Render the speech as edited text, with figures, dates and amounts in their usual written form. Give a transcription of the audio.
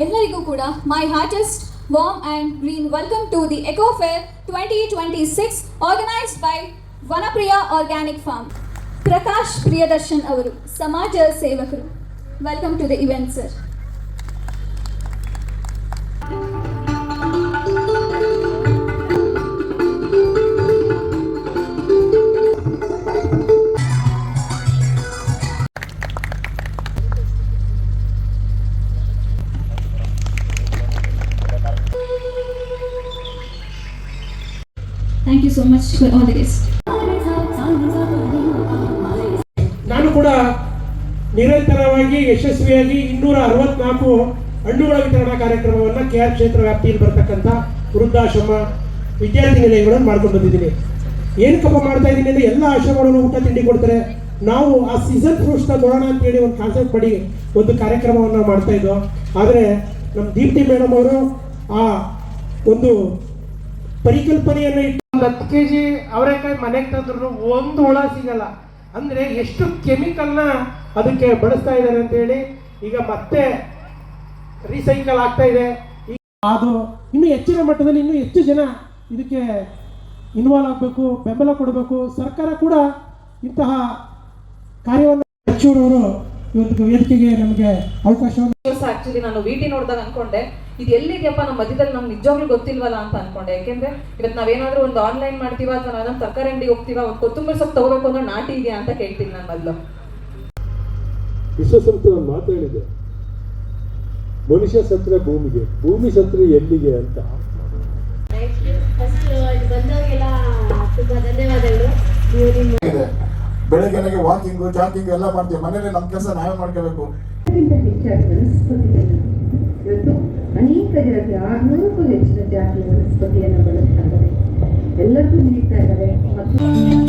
ಎಲ್ಲರಿಗೂ ಕೂಡ my heartiest, warm and green welcome to the Eco Fair 2026 organized by Vanapriya Organic Farm. Prakash Priyadarshan avaru Samaja Sevakaru. Welcome to the event, sir. Thank you so much for all the guests. ನಾನು ಕೂಡ ನಿರಂತರವಾಗಿ ಯಶಸ್ವಿಯಾಗಿ 264 ಹಣ್ಣುಗಳ ವಿತರಣಾ ಕಾರ್ಯಕ್ರಮವನ್ನು KR ಕ್ಷೇತ್ರ ವ್ಯಾಪ್ತಿಯಲ್ಲಿ ಬರ್ತಕ್ಕಂಥ ವೃದ್ಧಾಶ್ರಮ ವಿದ್ಯಾರ್ಥಿ ನಿಲಯಗಳನ್ನು ಮಾಡ್ಕೊಂಡು ಬಂದಿದ್ದೀನಿ. ಏನಕ್ಕಪ್ಪ ಮಾಡ್ತಾ ಇದ್ದೀನಿ ಅಂದರೆ ಎಲ್ಲ ಆಶ್ರಮಗಳನ್ನು ಊಟ ತಿಂಡಿ ಕೊಡ್ತಾರೆ. ನಾವು ಆ ಸೀಸನ್ ಫ್ರೂಟ್ಸ್ನ ನೋಡೋಣ ಅಂತೇಳಿ ಒಂದು ಕಾನ್ಸೆಪ್ಟ್ ಮಾಡಿ ಒಂದು ಕಾರ್ಯಕ್ರಮವನ್ನು ಮಾಡ್ತಾ ಇದ್ದೋ. ಆದರೆ ನಮ್ಮ ದೀಪ್ತಿ ಮೇಡಮ್ ಅವರು ಆ ಒಂದು ಪರಿಕಲ್ಪನೆಯನ್ನು ಇಟ್ಟು 10 kg ಅವರೆಕಾಯಿ ಮನೆಗೆ ತಂದ್ರು ಒಂದು ಹುಳ ಸಿಗಲ್ಲ. ಅಂದರೆ ಎಷ್ಟು ಕೆಮಿಕಲ್ನ ಅದಕ್ಕೆ ಬಳಸ್ತಾ ಇದ್ದಾರೆ ಅಂತೇಳಿ ಈಗ ಮತ್ತೆ ರೀಸೈಕಲ್ ಆಗ್ತಾ ಇದೆ. ಅದು ಇನ್ನೂ ಹೆಚ್ಚಿನ ಮಟ್ಟದಲ್ಲಿ ಇನ್ನೂ ಹೆಚ್ಚು ಜನ ಇದಕ್ಕೆ ಇನ್ವಾಲ್ವ್ ಆಗಬೇಕು, ಬೆಂಬಲ ಕೊಡಬೇಕು. ಸರ್ಕಾರ ಕೂಡ ಇಂತಹ ಕಾರ್ಯವನ್ನು ಹೆಚ್ಚುವವರು ಇವತ್ತು ವೇದಿಕೆಗೆ ನಮಗೆ ಅವಕಾಶವನ್ನು. ಆಕ್ಚುಲಿ ನಾನು ವಿಟಿ ನೋಡಿದಾಗ ಅನ್ಕೊಂಡೆ ಇದು ಎಲ್ಲಿದೆಯಪ್ಪ ನಮ್ಮ ಮಧ್ಯದಲ್ಲಿ ನಮ್ಗೆ ನಿಜವಾಗ್ಲೂ ಗೊತ್ತಿಲ್ವಲ್ಲ ಅಂತ ಅನ್ಕೊಂಡೆ. ಯಾಕೆಂದ್ರೆ ಇವತ್ತು ನಾವೇನಾದ್ರೂ ಒಂದು ಆನ್ಲೈನ್ ಮಾಡ್ತೀವ ಅಥವಾ ನಾವೇನಾದ್ರು ತರಕಾರಿ ಅಂಗಡಿಗೆ ಹೋಗ್ತೀವ, ಒಂದು ಕೊತ್ತಂಬರಿ ಸೊಪ್ಪು ತಗೋಬೇಕು ಅಂದ್ರೆ ನಾಟಿ ಇದೆಯಾ ಅಂತ ಕೇಳ್ತೀನಿ ನಾನು ಮೊದಲು. ವಿಶ್ವಸಂಸ್ಥೆ ಒಂದು ಮಾತು ಹೇಳಿದೆ, ಮನುಷ್ಯ ಸತ್ರ ಭೂಮಿಗೆ, ಭೂಮಿ ಸತ್ರ ಎಲ್ಲಿಗೆ ಅಂತ. ಬೆಳಗ್ಗೆ ನನಗೆ ವಾಕಿಂಗು ಜಾಗಿಂಗ್ ಎಲ್ಲ ಮಾಡ್ತೀವಿ, ಮನೇಲಿ ನಮ್ಮ ಕೆಲಸ ನಾವೇ ಮಾಡ್ಕೋಬೇಕು. ಇವತ್ತು ಅನೇಕ ಜನಕ್ಕೆ 600ಕ್ಕೂ ಹೆಚ್ಚಿನ ಜಾತಿಯ ವನಸ್ಪತಿಯನ್ನು ಬಳಸ್ತಾ ಇದ್ದಾರೆ, ಎಲ್ಲರಿಗೂ ನೀಡ್ತಾ ಇದ್ದಾರೆ. ಮತ್ತು